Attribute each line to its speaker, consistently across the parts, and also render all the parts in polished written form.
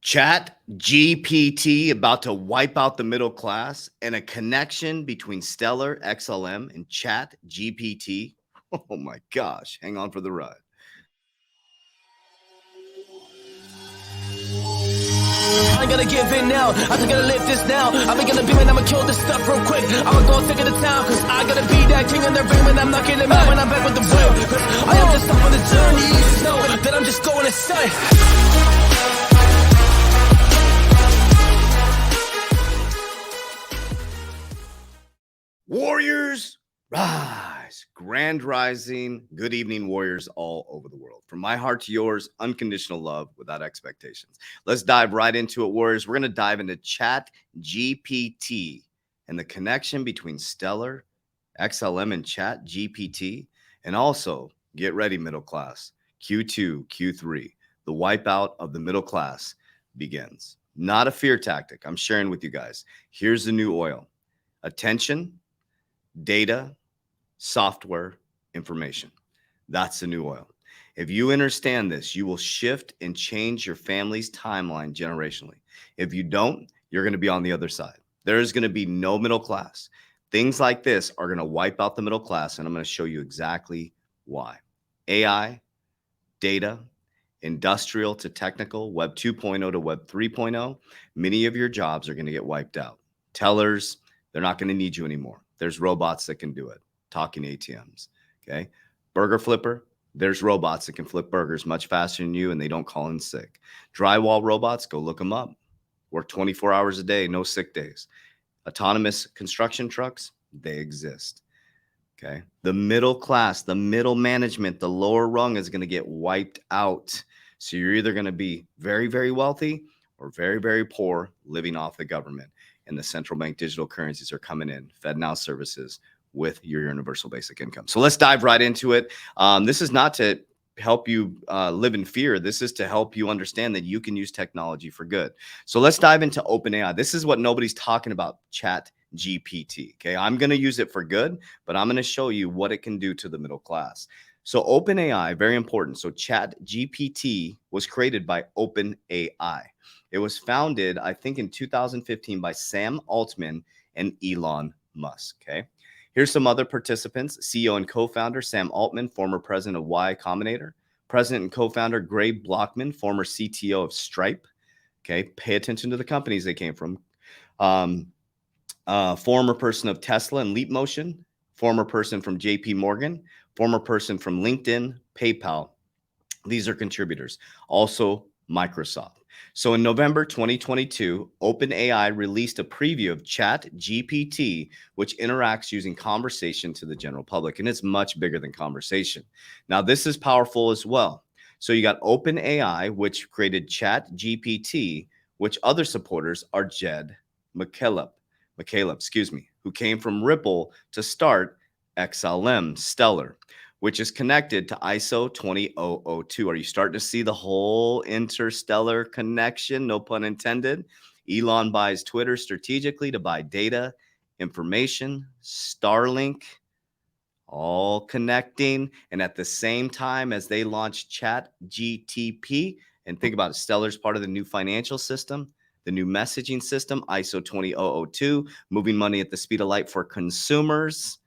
Speaker 1: Chat GPT about to wipe out the middle class and a connection between Stellar, XLM, and Chat GPT. Oh my gosh, hang on for the ride.
Speaker 2: I ain't gonna give in now. I think gonna live this now. I be gonna be man, I'ma kill this stuff real quick. I'ma go take it to town, cause I gotta be that king in the ring when I'm knocking him out when I'm back with the whip. Cause I am just up on the journey. You just know that I'm just going insane.
Speaker 1: Warriors, rise. Grand rising. Good evening, warriors all over the world. From my heart to yours, unconditional love without expectations. Let's dive right into it, warriors. We're going to dive into Chat GPT and the connection between Stellar, XLM, and Chat GPT. And also, get ready, middle class. Q2, Q3, the wipeout of the middle class begins. Not a fear tactic. I'm sharing with you guys. Here's the new oil. Attention, data, software, information. That's the new oil. If you understand this, you will shift and change your family's timeline generationally. If you don't, you're going to be on the other side. There is going to be no middle class. Things like this are going to wipe out the middle class, and I'm going to show you exactly why. AI, data, industrial to technical, Web 2.0 to Web 3.0, many of your jobs are going to get wiped out. Tellers, they're not going to need you anymore. There's robots that can do it. Talking ATMs, okay? Burger flipper, there's robots that can flip burgers much faster than you, and they don't call in sick. Drywall robots, go look them up. Work 24 hours a day, no sick days. Autonomous construction trucks, they exist, okay? The middle class, the middle management, the lower rung is going to get wiped out. So you're either going to be very, very wealthy or very, very poor, living off the government. And the central bank digital currencies are coming in, FedNow services with your universal basic income. So let's dive right into it. This is not to help you live in fear. This is to help you understand that you can use technology for good. So let's dive into OpenAI. This is what nobody's talking about, Chat GPT. Okay, I'm going to use it for good, but I'm going to show you what it can do to the middle class. So OpenAI, very important. So Chat GPT was created by OpenAI. It was founded, I think, in 2015 by Sam Altman and Elon Musk. Okay. Here's some other participants. CEO and co-founder Sam Altman, former president of Y Combinator. President and co-founder Greg Blockman, former CTO of Stripe. Okay. Pay attention to the companies they came from. Former person of Tesla and Leap Motion. Former person from JP Morgan. Former person from LinkedIn, PayPal. These are contributors. Also, Microsoft. So in November 2022, OpenAI released a preview of Chat GPT, which interacts using conversation to the general public, and it's much bigger than conversation. Now, this is powerful as well. So you got OpenAI, which created Chat GPT, which other supporters are Jed McCaleb, who came from Ripple to start XLM, Stellar, which is connected to ISO 20002. Are you starting to see the whole interstellar connection? No pun intended. Elon buys Twitter strategically to buy data, information, Starlink, all connecting. And at the same time as they launch Chat GTP, and think about it, Stellar's part of the new financial system, the new messaging system, ISO 20002, moving money at the speed of light for consumers.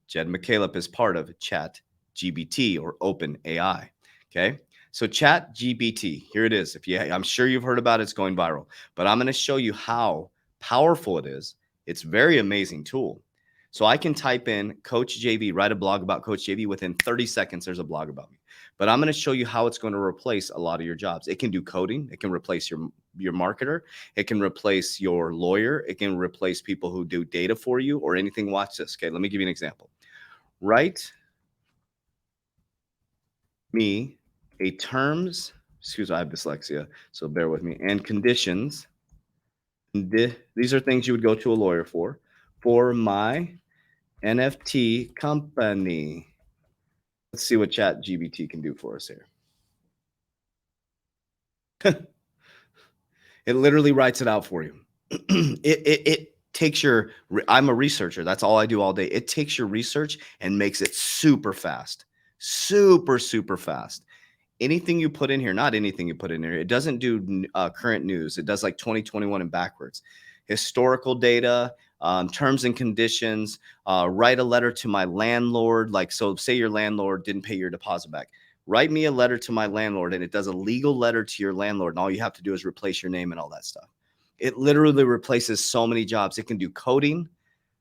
Speaker 1: Jed McCaleb is part of Chat GPT or OpenAI. Okay, so Chat GPT, here it is. I'm sure you've heard about it, it's going viral, but I'm going to show you how powerful it is. It's a very amazing tool. So I can type in Coach JV, write a blog about Coach JV. Within 30 seconds, there's a blog about me. But I'm going to show you how it's going to replace a lot of your jobs. It can do coding. It can replace your marketer. It can replace your lawyer. It can replace people who do data for you or anything. Watch this. Okay, let me give you an example. Write me a terms, I have dyslexia, so bear with me, and conditions. These are things you would go to a lawyer for my NFT company. Let's see what Chat GPT can do for us here. It literally writes it out for you. It takes I'm a researcher. That's all I do all day. It takes your research and makes it super fast, super fast. anything you put in here, not anything you put in here, it doesn't do current news. It does like 2021 and backwards. Historical data, terms and conditions, write a letter to my landlord. Like, so say your landlord didn't pay your deposit back. Write me a letter to my landlord, and it does a legal letter to your landlord. And all you have to do is replace your name and all that stuff. It literally replaces so many jobs. It can do coding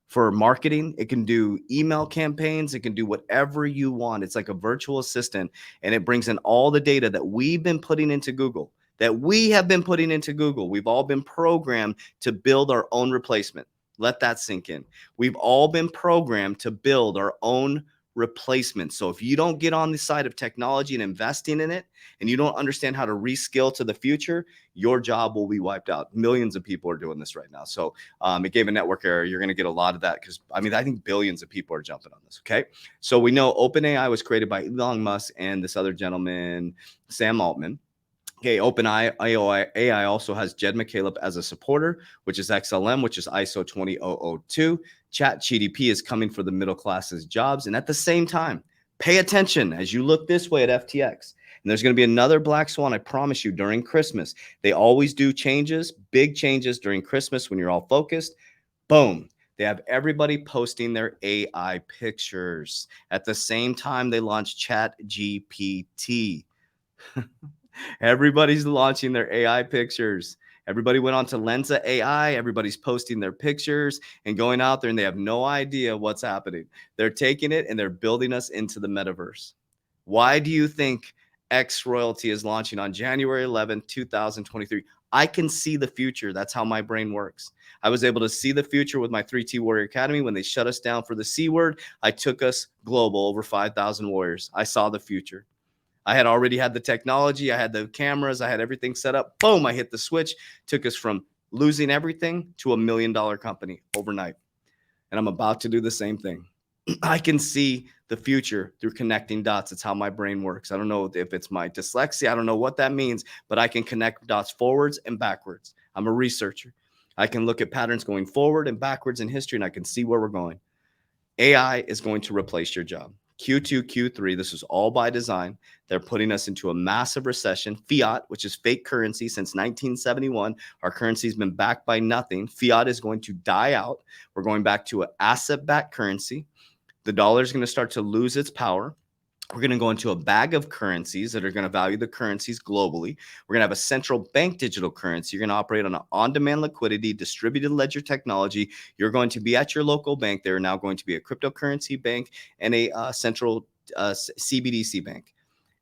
Speaker 1: for marketing. It can do email campaigns. It can do whatever you want. It's like a virtual assistant, and it brings in all the data that we've been putting into Google, that we have been putting into Google. We've all been programmed to build our own replacement. Let that sink in. We've all been programmed to build our own replacement. So if you don't get on the side of technology and investing in it, and you don't understand how to reskill to the future, your job will be wiped out. Millions of people are doing this right now. So it gave a network error. You're going to get a lot of that because, I mean, I think billions of people are jumping on this. Okay. So we know OpenAI was created by Elon Musk and this other gentleman, Sam Altman. Okay, OpenAI also has Jed McCaleb as a supporter, which is XLM, which is ISO 20002. ChatGPT is coming for the middle class's jobs. And at the same time, pay attention as you look this way at FTX. And there's going to be another black swan, I promise you, during Christmas. They always do changes, big changes during Christmas when you're all focused. Boom. They have everybody posting their AI pictures. At the same time, they launch ChatGPT. Everybody's launching their AI pictures. Everybody went on to Lensa AI. Everybody's posting their pictures and going out there, and they have no idea what's happening. They're taking it and they're building us into the metaverse. Why do you think X Royalty is launching on January 11th, 2023? I can see the future. That's how my brain works. I was able to see the future with my 3T Warrior Academy. When they shut us down for the C word, I took us global, over 5,000 warriors. I saw the future. I had already had the technology. I had the cameras. I had everything set up. Boom, I hit the switch. Took us from losing everything to $1 million company overnight. And I'm about to do the same thing. I can see the future through connecting dots. It's how my brain works. I don't know if it's my dyslexia. I don't know what that means, but I can connect dots forwards and backwards. I'm a researcher. I can look at patterns going forward and backwards in history, and I can see where we're going. AI is going to replace your job. Q2, Q3, this is all by design. They're putting us into a massive recession. Fiat, which is fake currency since 1971, our currency has been backed by nothing. Fiat is going to die out. We're going back to an asset-backed currency. The dollar is going to start to lose its power. We're going to go into a bag of currencies that are going to value the currencies globally. We're going to have a central bank digital currency. You're going to operate on an on-demand liquidity, distributed ledger technology. You're going to be at your local bank. They're now going to be a cryptocurrency bank and a central CBDC bank.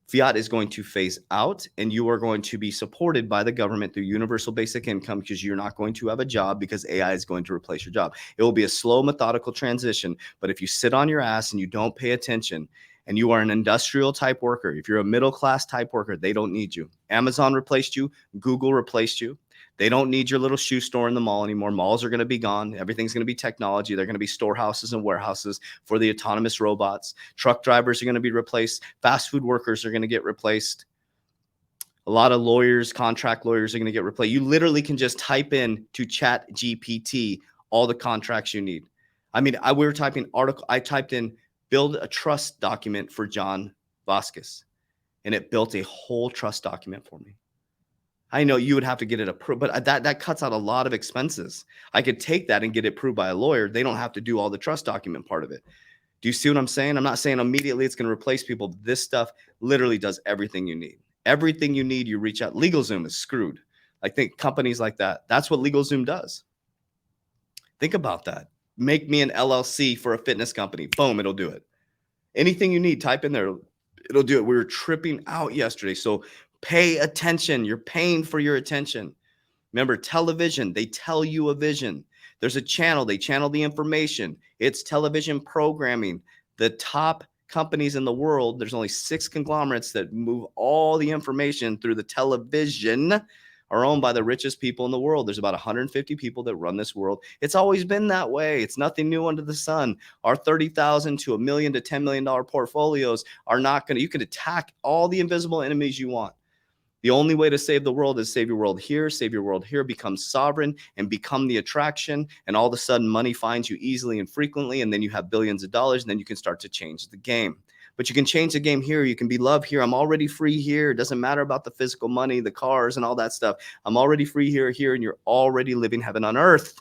Speaker 1: Fiat is going to phase out, and you are going to be supported by the government through universal basic income because you're not going to have a job because AI is going to replace your job. It will be a slow, methodical transition, but if you sit on your ass and you don't pay attention, and you are an industrial type worker, if you're a middle class type worker, they don't need you. Amazon replaced you. Google replaced you. They don't need your little shoe store in the mall anymore. Malls are going to be gone. Everything's going to be technology. They're going to be storehouses and warehouses for the autonomous robots. Truck drivers are going to be replaced. Fast food workers are going to get replaced. A lot of lawyers, contract lawyers are going to get replaced. You literally can just type in to ChatGPT all the contracts you need. I mean, we were typing article. I typed in build a trust document for John Vasquez, and it built a whole trust document for me. I know you would have to get it approved, but that cuts out a lot of expenses. I could take that and get it approved by a lawyer. They don't have to do all the trust document part of it. Do you see what I'm saying? I'm not saying immediately it's going to replace people. This stuff literally does everything you need. Everything you need, you reach out. LegalZoom is screwed. I think companies like that, that's what LegalZoom does. Think about that. Make me an LLC for a fitness company. Boom, it'll do it. Anything you need, type in there. It'll do it. We were tripping out yesterday. So pay attention. You're paying for your attention. Remember, television, they tell you a vision. There's a channel. They channel the information. It's television programming. The top companies in the world, there's only 6 conglomerates that move all the information through the television, are owned by the richest people in the world. There's about 150 people that run this world. It's always been that way. It's nothing new under the sun. Our $30,000 to $1 million to $10 million portfolios are not going to, you can attack all the invisible enemies you want. The only way to save the world is save your world here, become sovereign and become the attraction. And all of a sudden money finds you easily and frequently. And then you have billions of dollars, and then you can start to change the game. but you can change the game here. You can be loved here. I'm already free here. It doesn't matter about the physical money, the cars, and all that stuff. I'm already free here, and you're already living heaven on earth.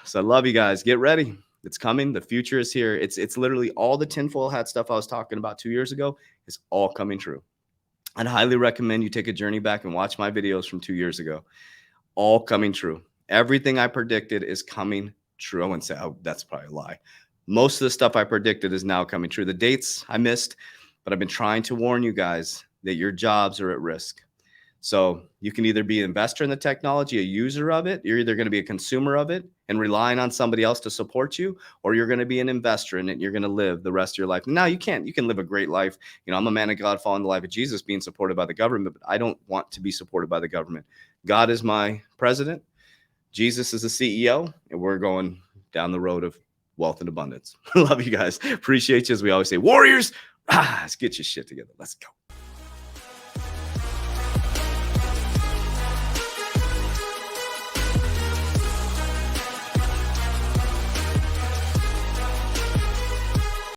Speaker 1: So I love you guys. Get ready. It's coming. The future is here. It's literally all the tinfoil hat stuff I was talking about 2 years ago is all coming true. I'd highly recommend you take a journey back and watch my videos from 2 years ago. All coming true. Everything I predicted is coming true. I wouldn't say, oh, that's probably a lie. Most of the stuff I predicted is now coming true. The dates I missed, but I've been trying to warn you guys that your jobs are at risk. So you can either be an investor in the technology, a user of it. You're either going to be a consumer of it and relying on somebody else to support you, or you're going to be an investor in it. And you're going to live the rest of your life. Now you can live a great life. You know, I'm a man of God following the life of Jesus, being supported by the government, but I don't want to be supported by the government. God is my president. Jesus is the CEO, and we're going down the road of wealth and abundance. Love you guys. Appreciate you. As we always say, warriors, let's get your shit together. Let's go.